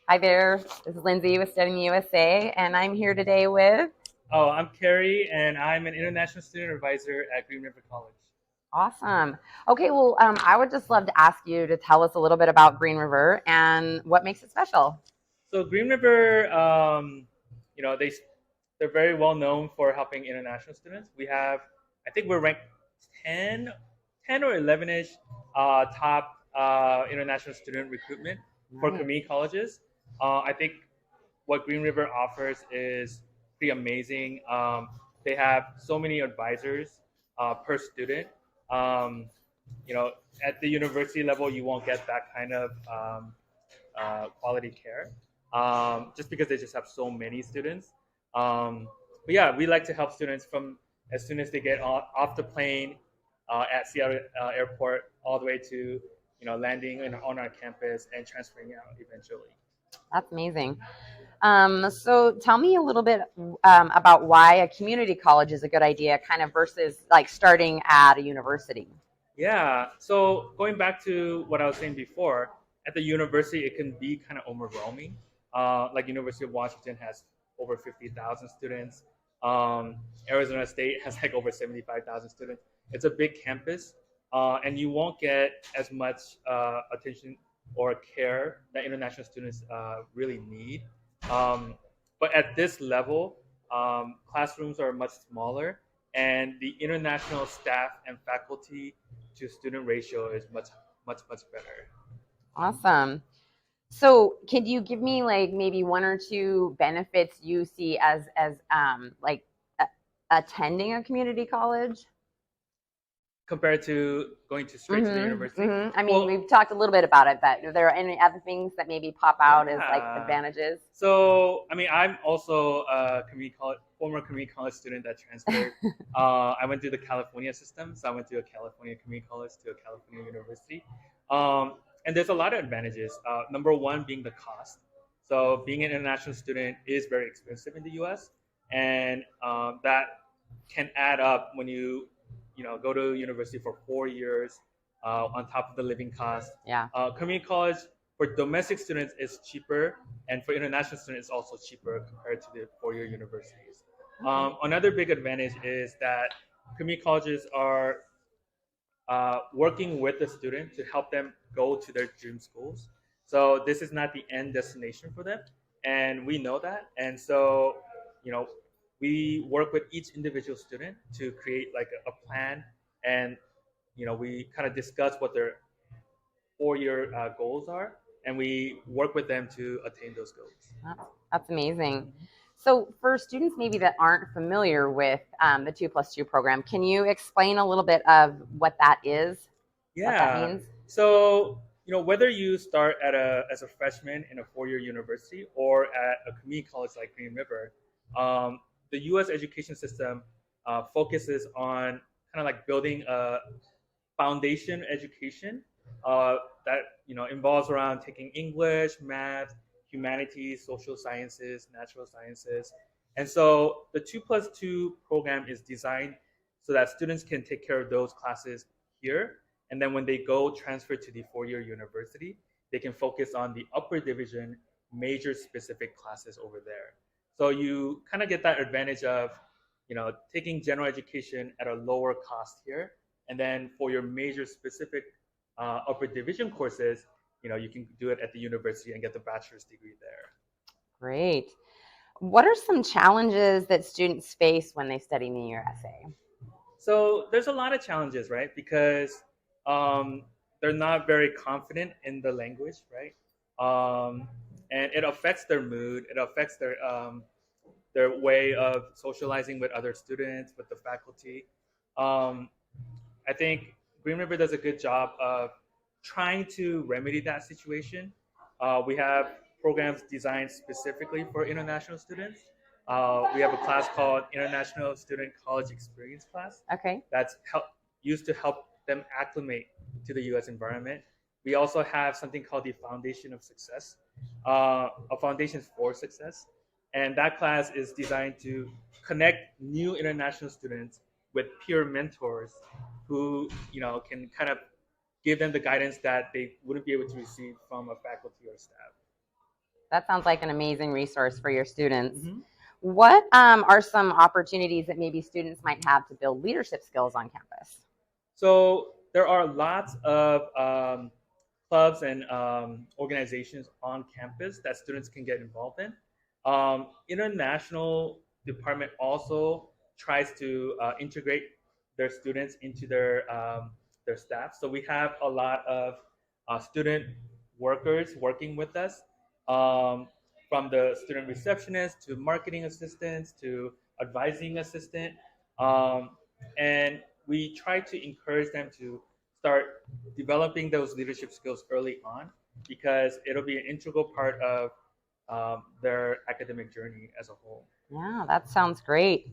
Hi there, this is Lindsay with Studying USA, and I'm here today with Oh, I'm Kerry, and I'm an international student advisor at Green River College. Awesome. Okay, well, I would just love to ask you to tell us a little bit about Green River and what makes it special. So Green River, you know, they're very well known for helping international students. I think we're ranked 10, 10 or 11ish top international student recruitment for Nice. community colleges. I think what Green River offers is pretty amazing. They have so many advisors per student. Um, at the university level, you won't get that kind of quality care, just because they just have so many students. But yeah, we like to help students from as soon as they get off the plane at Seattle Airport all the way to landing on our campus and transferring out eventually. That's amazing. So tell me a little bit about why a community college is a good idea, kind of versus like starting at a university. Yeah. So going back to what I was saying before, at the university, it can be kind of overwhelming. Like University of Washington has over 50,000 students. Arizona State has like over 75,000 students. It's a big campus, and you won't get as much attention or care that international students really need. Um, but at this level, classrooms are much smaller, and the international staff and faculty to student ratio is much better. Awesome. So, can you give me like maybe one or two benefits you see as like attending a community college? Compared to going to straight to the university. I mean, Well, we've talked a little bit about it, but are there any other things that maybe pop out as like yeah. advantages? So, I mean, I'm also a former community college student that transferred. I went through the California system, so I went to a California community college to a California university. And there's a lot of advantages. Number one being the cost. So, being an international student is very expensive in the U.S., and that can add up when you go to university for 4 years on top of the living cost. Yeah. Community college for domestic students is cheaper, and for international students, it's also cheaper compared to the four-year universities. Okay. Another big advantage is that community colleges are working with the student to help them go to their dream schools. So this is not the end destination for them, and we know that. And so, you know, we work with each individual student to create like a plan, and we kind of discuss what their 4-year goals are, and we work with them to attain those goals. That's amazing. So, for students maybe that aren't familiar with the 2+2 program, can you explain a little bit of what that is, what that Yeah. means? So, whether you start as a freshman in a 4-year university or at a community college like Green River, the U.S. education system focuses on kind of like building a foundation education that involves around taking English, math, humanities, social sciences, natural sciences. And so the 2+2 program is designed so that students can take care of those classes here, and then when they go transfer to the 4-year university, they can focus on the upper division major specific classes over there. So you kind of get that advantage of taking general education at a lower cost here, and then for your major specific upper division courses, you can do it at the university and get the bachelor's degree there. Great. What are some challenges that students face when they study in the USA? So there's a lot of challenges, right? Because um, they're not very confident in the language, right? Um, and it affects their mood. It affects their way of socializing with other students, with the faculty. Um, I think Green River does a good job of trying to remedy that situation. We have programs designed specifically for international students. We have a class called International Student College Experience class Okay. that's used to help them acclimate to the U.S. environment. We also have something called the Foundation of Success, a foundation for success, and that class is designed to connect new international students with peer mentors who can kind of give them the guidance that they wouldn't be able to receive from a faculty or staff. That sounds like an amazing resource for your students. Mm-hmm. What are some opportunities that maybe students might have to build leadership skills on campus? So there are lots of clubs and organizations on campus that students can get involved in. International department also tries to integrate their students into their staff. So we have a lot of student workers working with us, um, from the student receptionist to marketing assistants to advising assistant, um, and we try to encourage them to start developing those leadership skills early on because it'll be an integral part of their academic journey as a whole. Yeah, that sounds great.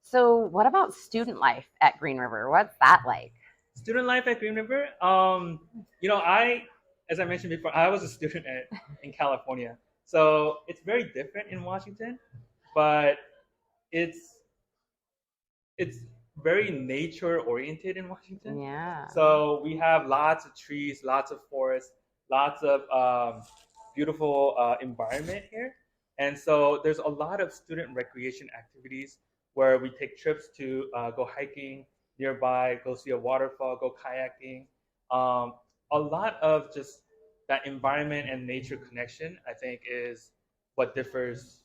So, what about student life at Green River? What's that like? Student life at Green River, as I mentioned before, I was a student in California, so it's very different in Washington, but it's it's very nature oriented in Washington. Yeah. So we have lots of trees, lots of forests, lots of beautiful environment here. And so there's a lot of student recreation activities where we take trips to go hiking nearby, go see a waterfall, go kayaking. Um, a lot of just that environment and nature connection, I think, is what differs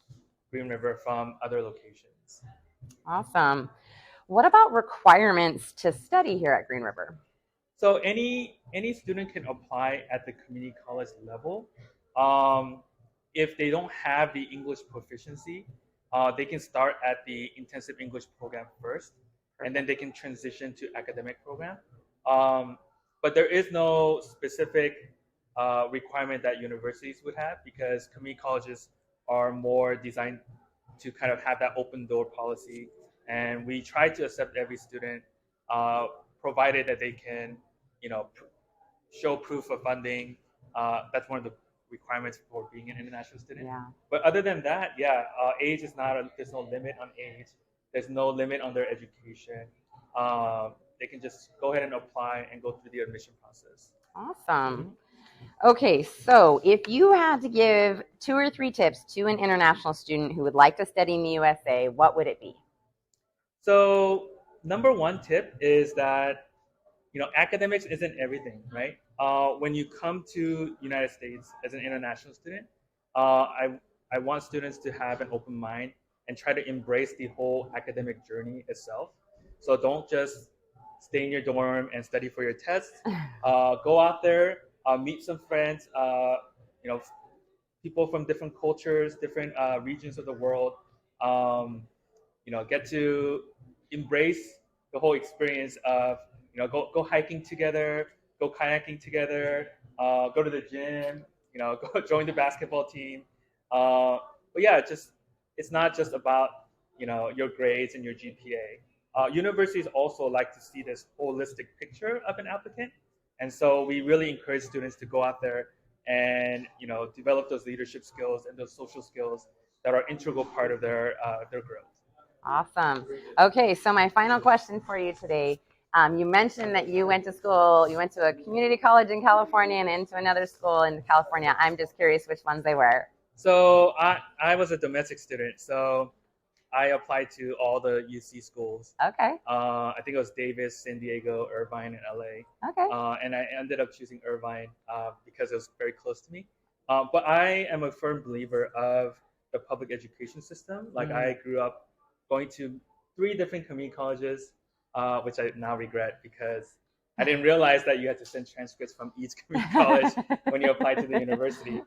Green River from other locations. Awesome. What about requirements to study here at Green River? So any student can apply at the community college level. Um, if they don't have the English proficiency, they can start at the intensive English program first, and then they can transition to academic program. Um, but there is no specific requirement that universities would have because community colleges are more designed to kind of have that open door policy, and we try to accept every student, uh, provided that they can, you know, show proof of funding. That's one of the requirements for being an international student. Yeah. But other than that, yeah, age is not there's no limit on age. There's no limit on their education. They can just go ahead and apply and go through the admission process. Awesome. Mm-hmm. Okay, so if you had to give 2 or 3 tips to an international student who would like to study in the USA, what would it be? So number one tip is that academics isn't everything, right? When you come to United States as an international student, I want students to have an open mind and try to embrace the whole academic journey itself. So don't just stay in your dorm and study for your tests. Go out there, meet some friends, you know, people from different cultures, different regions of the world. Um, get to embrace the whole experience of go hiking together, go kayaking together, go to the gym, go join the basketball team. But yeah, it's not just about your grades and your GPA. Universities also like to see this holistic picture of an applicant, and so we really encourage students to go out there and develop those leadership skills and those social skills that are integral part of their growth. Awesome. Okay, so my final question for you today. You mentioned that you went to school, you went to a community college in California and into another school in California. I'm just curious which ones they were. So I was a domestic student, so I applied to all the UC schools. Okay. I think it was Davis, San Diego, Irvine, and LA. Okay. And I ended up choosing Irvine because it was very close to me. But I am a firm believer of the public education system. Like I grew up going to 3 different community colleges, which I now regret because I didn't realize that you had to send transcripts from each community college when you apply to the university.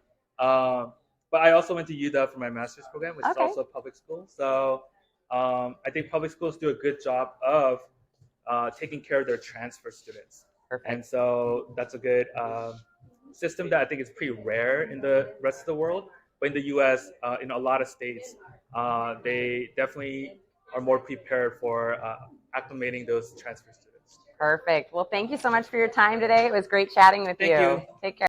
But I also went to UW for my master's program, which is Okay. also a public school. So I think public schools do a good job of taking care of their transfer students. Perfect. And so that's a good system that I think is pretty rare in the rest of the world. But in the US, in a lot of states, they definitely are more prepared for acclimating those transfer students. Perfect. Well, thank you so much for your time today. It was great chatting with Thank you. you. Take care.